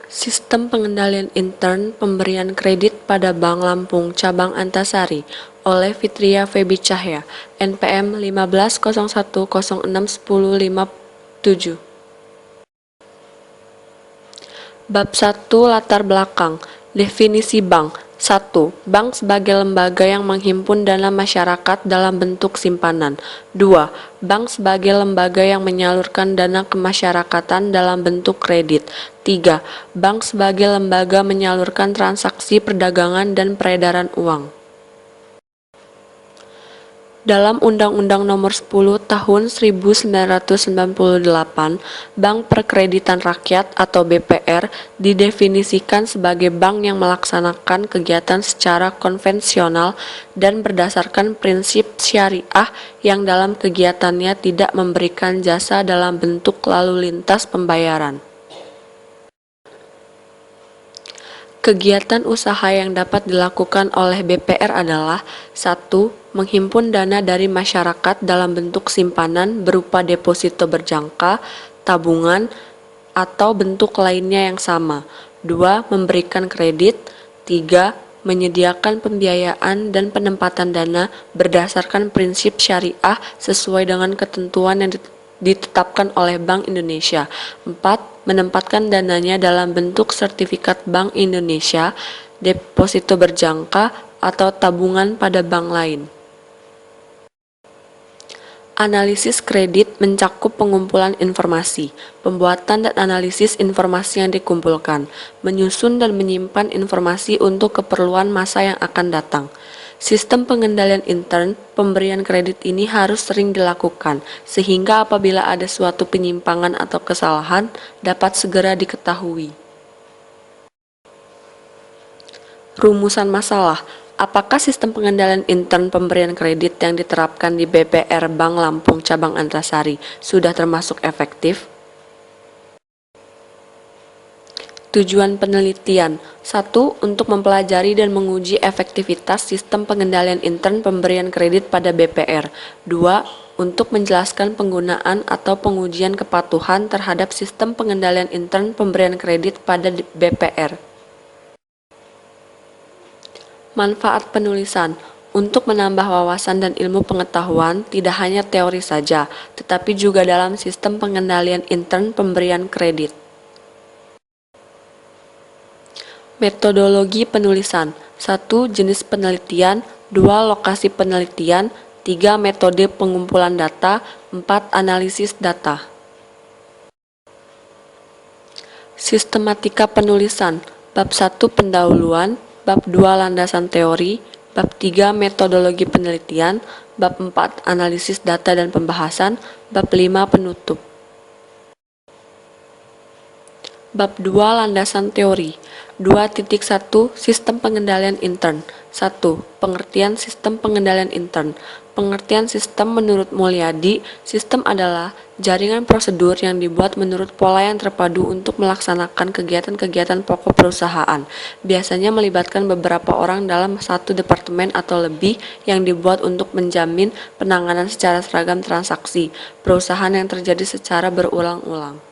Sistem pengendalian intern pemberian kredit pada Bank Lampung Cabang Antasari oleh Fitria Febi Cahya, NPM 1501061057. Bab 1 Latar belakang. Definisi bank. 1. Bank sebagai lembaga yang menghimpun dana masyarakat dalam bentuk simpanan. 2. Bank sebagai lembaga yang menyalurkan dana kemasyarakatan dalam bentuk kredit. 3. Bank sebagai lembaga menyalurkan transaksi perdagangan dan peredaran uang. Dalam Undang-Undang Nomor 10 Tahun 1998, Bank Perkreditan Rakyat atau BPR didefinisikan sebagai bank yang melaksanakan kegiatan secara konvensional dan berdasarkan prinsip syariah yang dalam kegiatannya tidak memberikan jasa dalam bentuk lalu lintas pembayaran. Kegiatan usaha yang dapat dilakukan oleh BPR adalah 1. Menghimpun dana dari masyarakat dalam bentuk simpanan berupa deposito berjangka, tabungan, atau bentuk lainnya yang sama. 2. Memberikan kredit. 3. Menyediakan pembiayaan dan penempatan dana berdasarkan prinsip syariah sesuai dengan ketentuan yang ditetapkan oleh Bank Indonesia. 4. Menempatkan dananya dalam bentuk sertifikat Bank Indonesia, deposito berjangka, atau tabungan pada bank lain. Analisis kredit mencakup pengumpulan informasi, pembuatan dan analisis informasi yang dikumpulkan, menyusun dan menyimpan informasi untuk keperluan masa yang akan datang. Sistem pengendalian intern pemberian kredit ini harus sering dilakukan, sehingga apabila ada suatu penyimpangan atau kesalahan, dapat segera diketahui. Rumusan masalah. Apakah sistem pengendalian intern pemberian kredit yang diterapkan di BPR Bank Lampung Cabang Antasari sudah termasuk efektif? Tujuan penelitian. 1. Untuk mempelajari dan menguji efektivitas sistem pengendalian intern pemberian kredit pada BPR. 2. Untuk menjelaskan penggunaan atau pengujian kepatuhan terhadap sistem pengendalian intern pemberian kredit pada BPR. Manfaat penulisan. Untuk menambah wawasan dan ilmu pengetahuan, tidak hanya teori saja, tetapi juga dalam sistem pengendalian intern pemberian kredit. Metodologi penulisan. 1. Jenis penelitian. 2. Lokasi penelitian. 3. Metode pengumpulan data. 4. Analisis data. Sistematika penulisan. Bab 1 pendahuluan. Bab 2 landasan teori. Bab 3 metodologi penelitian. Bab 4 analisis data dan pembahasan. Bab 5 penutup. Bab 2 landasan teori. 2.1 Sistem pengendalian intern. 1. Pengertian sistem pengendalian intern. Pengertian sistem menurut Mulyadi, sistem adalah jaringan prosedur yang dibuat menurut pola yang terpadu untuk melaksanakan kegiatan-kegiatan pokok perusahaan. Biasanya melibatkan beberapa orang dalam satu departemen atau lebih yang dibuat untuk menjamin penanganan secara seragam transaksi perusahaan yang terjadi secara berulang-ulang.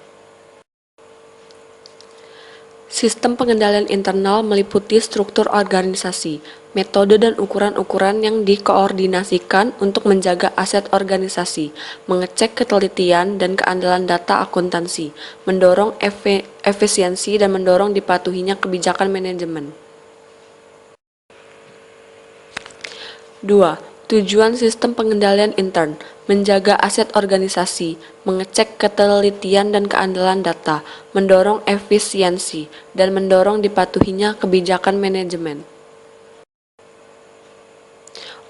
Sistem pengendalian internal meliputi struktur organisasi, metode dan ukuran-ukuran yang dikoordinasikan untuk menjaga aset organisasi, mengecek ketelitian dan keandalan data akuntansi, mendorong efisiensi dan mendorong dipatuhinya kebijakan manajemen. 2. Tujuan sistem pengendalian intern, menjaga aset organisasi, mengecek ketelitian dan keandalan data, mendorong efisiensi, dan mendorong dipatuhinya kebijakan manajemen.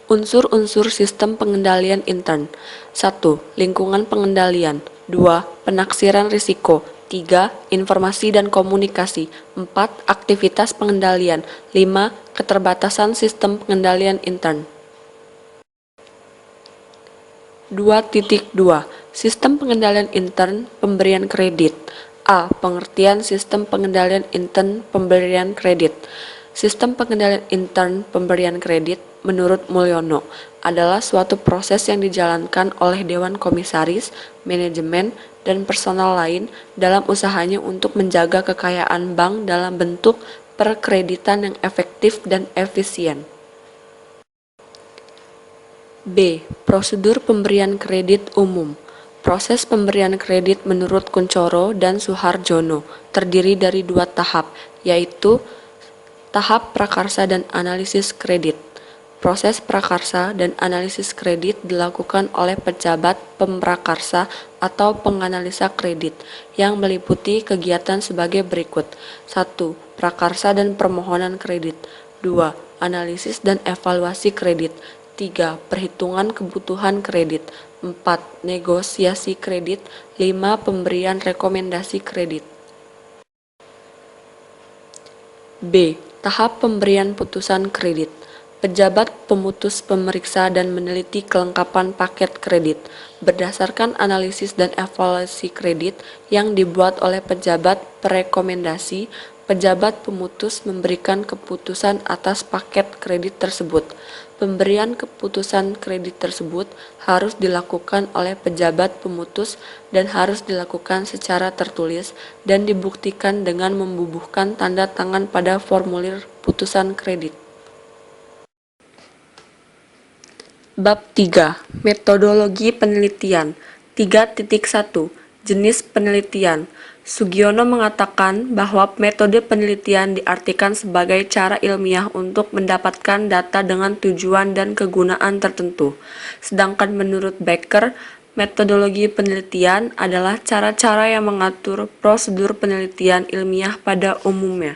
Unsur-unsur sistem pengendalian intern. 1. Lingkungan pengendalian. 2. Penaksiran risiko. 3. Informasi dan komunikasi. 4. Aktivitas pengendalian. 5. Keterbatasan sistem pengendalian intern. 2.2 Sistem pengendalian intern pemberian kredit. A. Pengertian sistem pengendalian intern pemberian kredit. Sistem pengendalian intern pemberian kredit menurut Mulyono adalah suatu proses yang dijalankan oleh Dewan Komisaris, Manajemen, dan personal lain dalam usahanya untuk menjaga kekayaan bank dalam bentuk perkreditan yang efektif dan efisien. B. Prosedur pemberian kredit umum. Proses pemberian kredit menurut Kuncoro dan Suharjono terdiri dari 2 tahap, yaitu tahap prakarsa dan analisis kredit. Proses prakarsa dan analisis kredit dilakukan oleh pejabat pemprakarsa atau penganalisa kredit yang meliputi kegiatan sebagai berikut. 1. Prakarsa dan permohonan kredit. 2. Analisis dan evaluasi kredit. 3. Perhitungan kebutuhan kredit. 4. Negosiasi kredit. 5. Pemberian rekomendasi kredit. B. Tahap pemberian putusan kredit. Pejabat pemutus pemeriksa dan meneliti kelengkapan paket kredit berdasarkan analisis dan evaluasi kredit yang dibuat oleh pejabat perekomendasi. Pejabat pemutus memberikan keputusan atas paket kredit tersebut. Pemberian keputusan kredit tersebut harus dilakukan oleh pejabat pemutus dan harus dilakukan secara tertulis dan dibuktikan dengan membubuhkan tanda tangan pada formulir putusan kredit. Bab 3. Metodologi penelitian. 3.1. Jenis penelitian. Sugiono mengatakan bahwa metode penelitian diartikan sebagai cara ilmiah untuk mendapatkan data dengan tujuan dan kegunaan tertentu. Sedangkan menurut Becker, metodologi penelitian adalah cara-cara yang mengatur prosedur penelitian ilmiah pada umumnya.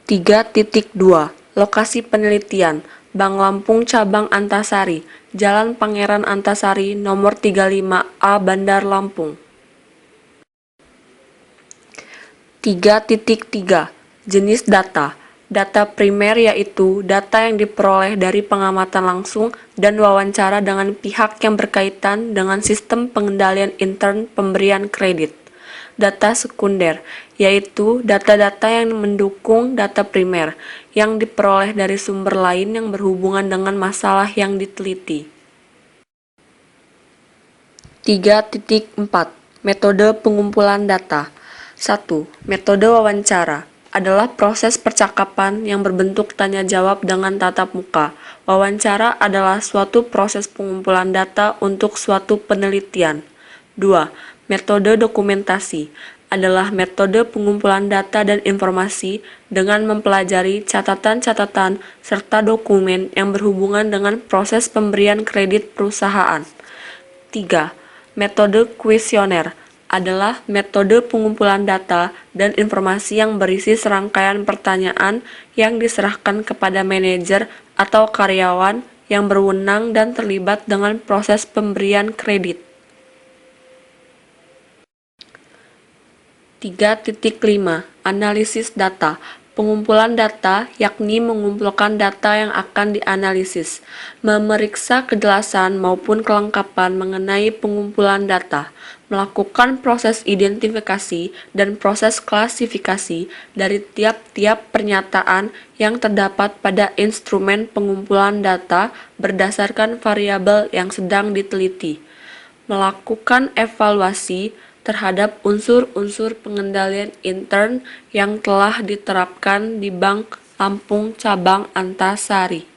3.2. Lokasi penelitian. Bank Lampung Cabang Antasari, Jalan Pangeran Antasari, nomor 35A, Bandar Lampung. 3.3. Jenis data. Data primer yaitu data yang diperoleh dari pengamatan langsung dan wawancara dengan pihak yang berkaitan dengan sistem pengendalian intern pemberian kredit. Data sekunder, yaitu data-data yang mendukung data primer, yang diperoleh dari sumber lain yang berhubungan dengan masalah yang diteliti. 3.4. Metode pengumpulan data. 1. Metode wawancara adalah proses percakapan yang berbentuk tanya jawab dengan tatap muka. Wawancara adalah suatu proses pengumpulan data untuk suatu penelitian. 2. Metode dokumentasi adalah metode pengumpulan data dan informasi dengan mempelajari catatan-catatan serta dokumen yang berhubungan dengan proses pemberian kredit perusahaan. 3. Metode kuesioner adalah metode pengumpulan data dan informasi yang berisi serangkaian pertanyaan yang diserahkan kepada manajer atau karyawan yang berwenang dan terlibat dengan proses pemberian kredit. 3.5. Analisis data. Pengumpulan data yakni mengumpulkan data yang akan dianalisis, memeriksa kejelasan maupun kelengkapan mengenai pengumpulan data, melakukan proses identifikasi dan proses klasifikasi dari tiap-tiap pernyataan yang terdapat pada instrumen pengumpulan data berdasarkan variabel yang sedang diteliti, melakukan evaluasi terhadap unsur-unsur pengendalian intern yang telah diterapkan di Bank Lampung Cabang Antasari.